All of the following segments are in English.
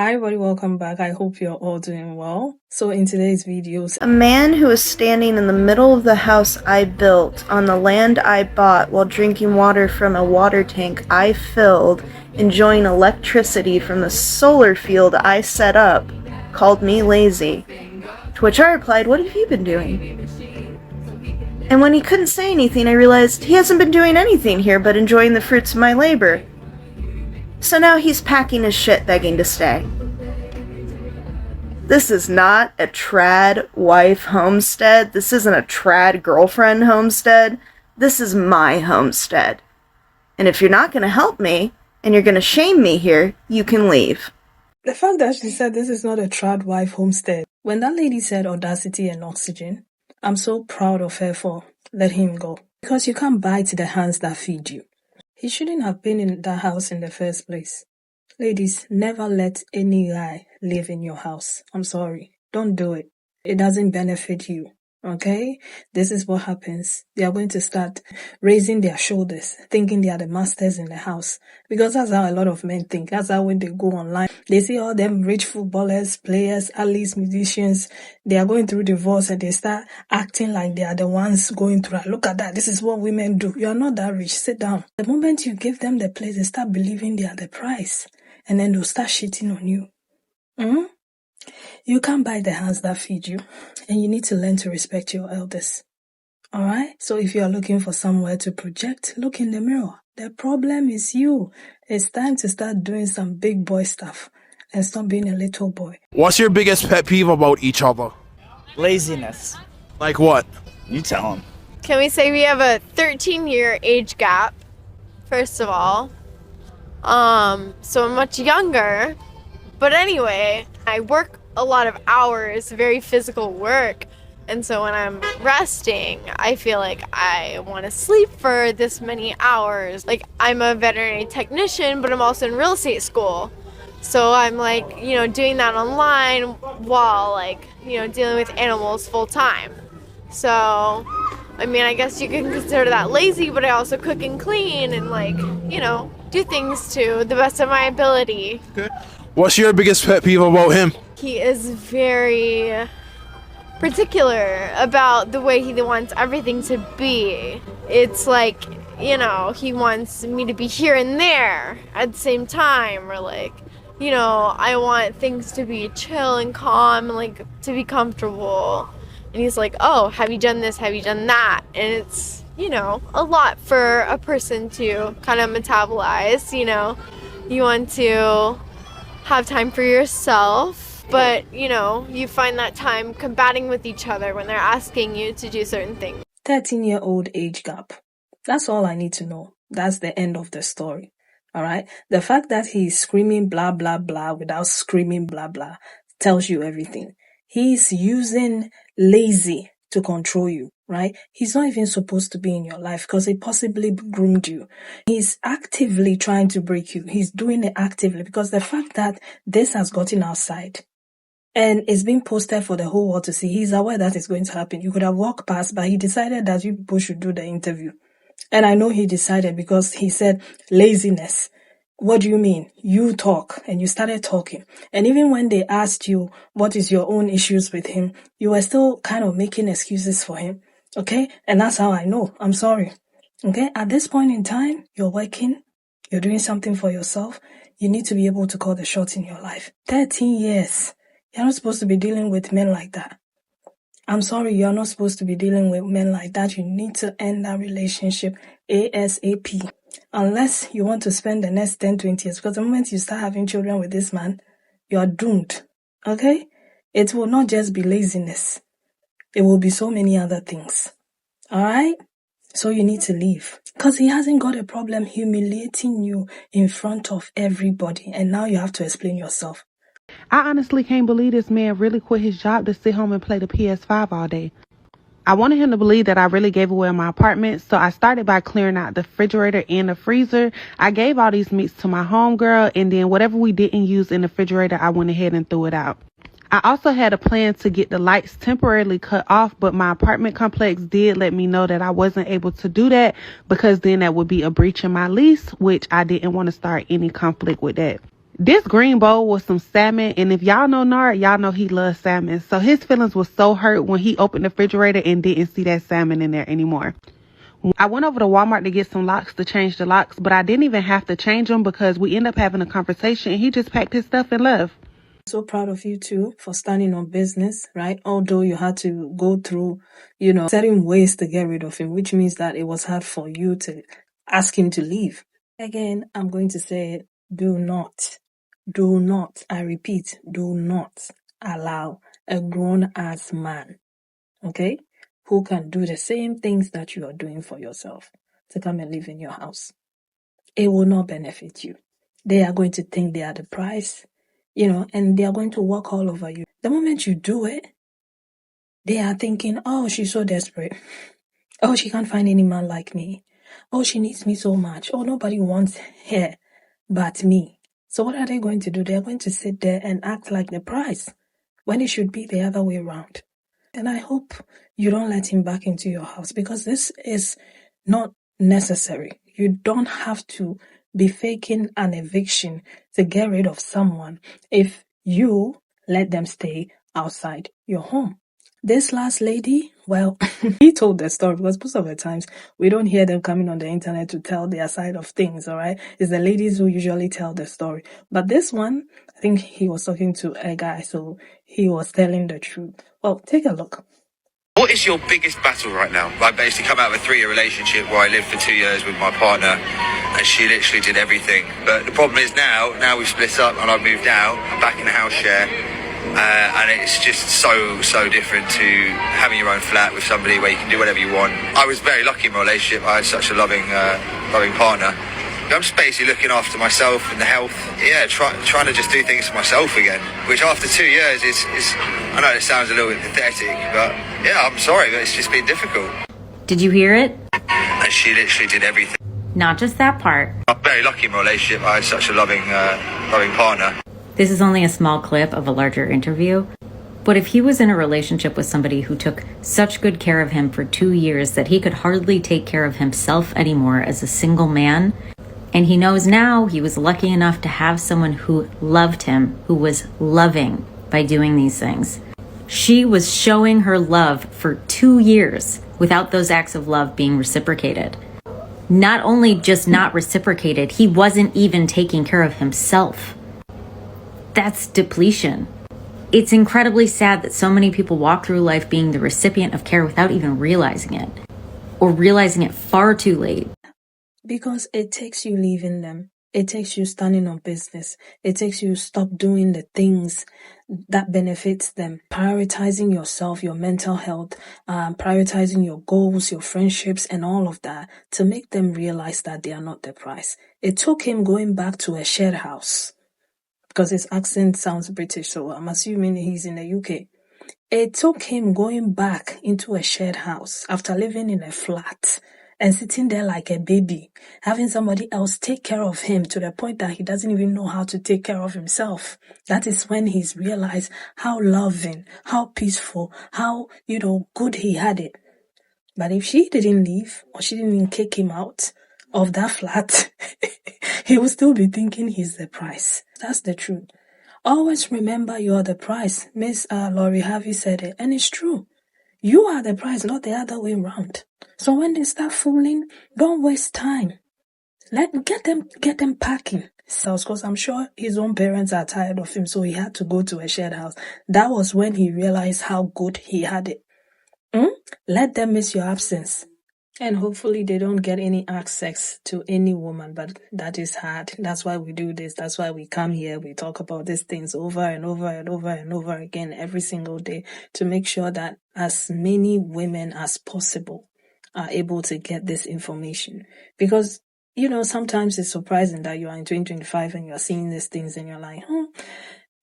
Hi everybody, welcome back. I hope you're all doing well. So in today's videos, A man who is standing in the middle of the house I built on the land I bought while drinking water from a water tank I filled, enjoying electricity from the solar field I set up, called me lazy. To which I replied, "What have you been doing?" And when he couldn't say anything, I realized he hasn't been doing anything here but enjoying the fruits of my labor. So now he's packing his shit begging to stay. This is not a trad wife homestead. This isn't a trad girlfriend homestead. This is my homestead. And if you're not going to help me, and you're going to shame me here, you can leave. the fact that she said this is not a trad wife homestead, when that lady said audacity and oxygen, I'm so proud of her for letting him go. Because you can't bite the hands that feed you. He shouldn't have been in that house in the first place. Ladies, never let any guy live in your house. I'm sorry. Don't do it. It doesn't benefit you. Okay? This is what happens. They are going to start raising their shoulders, thinking they are the masters in the house. Because that's how a lot of men think. That's how when they go online, they see all them rich footballers, players, athletes, musicians, they are going through divorce and they start acting like they are the ones going through it. Look at that. This is what women do. You are not that rich. Sit down. The moment you give them the place, they start believing they are the prize. And then they'll start shitting on you. You can't buy the hands that feed you, and you need to learn to respect your elders. Alright? So if you are looking for somewhere to project, look in the mirror. The problem is you. It's time to start doing some big boy stuff and stop being a little boy. What's your biggest pet peeve about each other? Laziness. Like what? You tell him. Can we say we have a 13-year age gap, first of all? So I'm much younger. But anyway, I work a lot of hours, very physical work. And so when I'm resting, I feel like I want to sleep for this many hours. Like, I'm a veterinary technician, but I'm also in real estate school. So I'm doing that online while dealing with animals full time. So, I guess you can consider that lazy, but I also cook and clean and do things to the best of my ability. Okay. What's your biggest pet peeve about him? He is very particular about the way he wants everything to be. It's he wants me to be here and there at the same time, or I want things to be chill and calm and to be comfortable. And he's like, oh, have you done this? Have you done that? And it's, a lot for a person to kind of metabolize, You want to have time for yourself, but, you find that time combating with each other when they're asking you to do certain things. 13-year-old age gap. That's all I need to know. That's the end of the story. Alright? The fact that he's screaming blah, blah, blah without screaming blah, blah tells you everything. He's using lazy to control you, right? He's not even supposed to be in your life because he possibly groomed you. He's actively trying to break you. He's doing it actively because the fact that this has gotten outside and it's being posted for the whole world to see, he's aware that it's going to happen. You could have walked past, but he decided that you people should do the interview. And I know he decided because he said laziness. What do you mean? You talk, and you started talking. And even when they asked you what is your own issues with him, you were still kind of making excuses for him. Okay? And that's how I know. I'm sorry. Okay? At this point in time, you're working, you're doing something for yourself. You need to be able to call the shots in your life. 13 years. You're not supposed to be dealing with men like that. I'm sorry, you're not supposed to be dealing with men like that. You need to end that relationship ASAP. Unless you want to spend the next 10, 20 years. Because the moment you start having children with this man, you are doomed. Okay? It will not just be laziness. It will be so many other things. Alright? So you need to leave. Because he hasn't got a problem humiliating you in front of everybody. And now you have to explain yourself. I honestly can't believe this man really quit his job to sit home and play the PS5 all day. I wanted him to believe that I really gave away my apartment, so I started by clearing out the refrigerator and the freezer. I gave all these meats to my homegirl, and then whatever we didn't use in the refrigerator, I went ahead and threw it out. I also had a plan to get the lights temporarily cut off, but my apartment complex did let me know that I wasn't able to do that because then that would be a breach in my lease, which I didn't want to start any conflict with that. This green bowl was some salmon, and if y'all know Nard, y'all know he loves salmon. So his feelings was so hurt when he opened the refrigerator and didn't see that salmon in there anymore. I went over to Walmart to get some locks to change the locks, but I didn't even have to change them because we ended up having a conversation and he just packed his stuff and left. So proud of you too for standing on business, right? Although you had to go through, certain ways to get rid of him, which means that it was hard for you to ask him to leave. Again, I'm going to say it. Do not, I repeat, do not allow a grown-ass man, okay, who can do the same things that you are doing for yourself to come and live in your house. It will not benefit you. They are going to think they are the prize, and they are going to walk all over you. The moment you do it, they are thinking, oh, she's so desperate. Oh, she can't find any man like me. Oh, she needs me so much. Oh, nobody wants her but me. So what are they going to do? They're going to sit there and act like the prize when it should be the other way around. And I hope you don't let him back into your house because this is not necessary. You don't have to be faking an eviction to get rid of someone if you let them stay outside your home. This last lady, well, he told the story because most of the times we don't hear them coming on the internet to tell their side of things, all right? It's the ladies who usually tell the story. But this one, I think he was talking to a guy, so he was telling the truth. Well, take a look. What is your biggest battle right now? I basically come out of a 3-year relationship where I lived for 2 years with my partner and she literally did everything. But the problem is now we've split up and I've moved out. I'm back in a house share. And it's just so different to having your own flat with somebody where you can do whatever you want. I was very lucky in my relationship. I had such a loving partner. I'm just basically looking after myself and the health. Yeah, trying to just do things for myself again. Which after 2 years is I know it sounds a little bit pathetic, but yeah, I'm sorry, but it's just been difficult. Did you hear it? And she literally did everything. Not just that part. I'm very lucky in my relationship. I had such a loving partner. This is only a small clip of a larger interview. But if he was in a relationship with somebody who took such good care of him for 2 years that he could hardly take care of himself anymore as a single man, and he knows now he was lucky enough to have someone who loved him, who was loving by doing these things. She was showing her love for 2 years without those acts of love being reciprocated. Not only just not reciprocated, he wasn't even taking care of himself. That's depletion. It's incredibly sad that so many people walk through life being the recipient of care without even realizing it, or realizing it far too late. Because it takes you leaving them. It takes you standing on business. It takes you stop doing the things that benefits them. Prioritizing yourself, your mental health, prioritizing your goals, your friendships, and all of that to make them realize that they are not the prize. It took him going back to a shared house because his accent sounds British, so I'm assuming he's in the UK. It took him going back into a shared house after living in a flat and sitting there like a baby, having somebody else take care of him to the point that he doesn't even know how to take care of himself. That is when he's realized how loving, how peaceful, how, good he had it. But if she didn't leave or she didn't even kick him out of that flat, he will still be thinking he's the prize. That's the truth. Always remember you are the prize. Miss Laurie Harvey said it, and it's true. You are the prize, not the other way around. So when they start fooling, don't waste time. Get them packing. Because I'm sure his own parents are tired of him, so he had to go to a shared house. That was when he realized how good he had it. Let them miss your absence. And hopefully they don't get any access to any woman, but that is hard. That's why we do this. That's why we come here. We talk about these things over and over and over and over again every single day to make sure that as many women as possible are able to get this information. Because, sometimes it's surprising that you are in 2025 and you're seeing these things and you're like,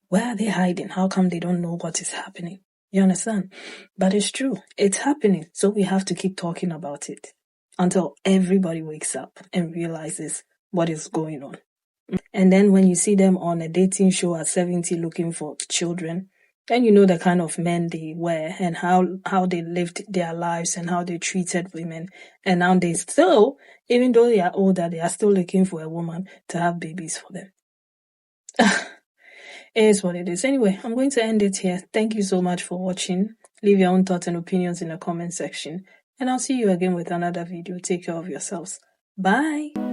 where are they hiding? How come they don't know what is happening? You understand? But it's true. It's happening. So we have to keep talking about it until everybody wakes up and realizes what is going on. And then when you see them on a dating show at 70 looking for children, then you know the kind of men they were and how they lived their lives and how they treated women. And now they still, even though they are older, they are still looking for a woman to have babies for them. It is what it is. Anyway, I'm going to end it here. Thank you so much for watching. Leave your own thoughts and opinions in the comment section. And I'll see you again with another video. Take care of yourselves. Bye.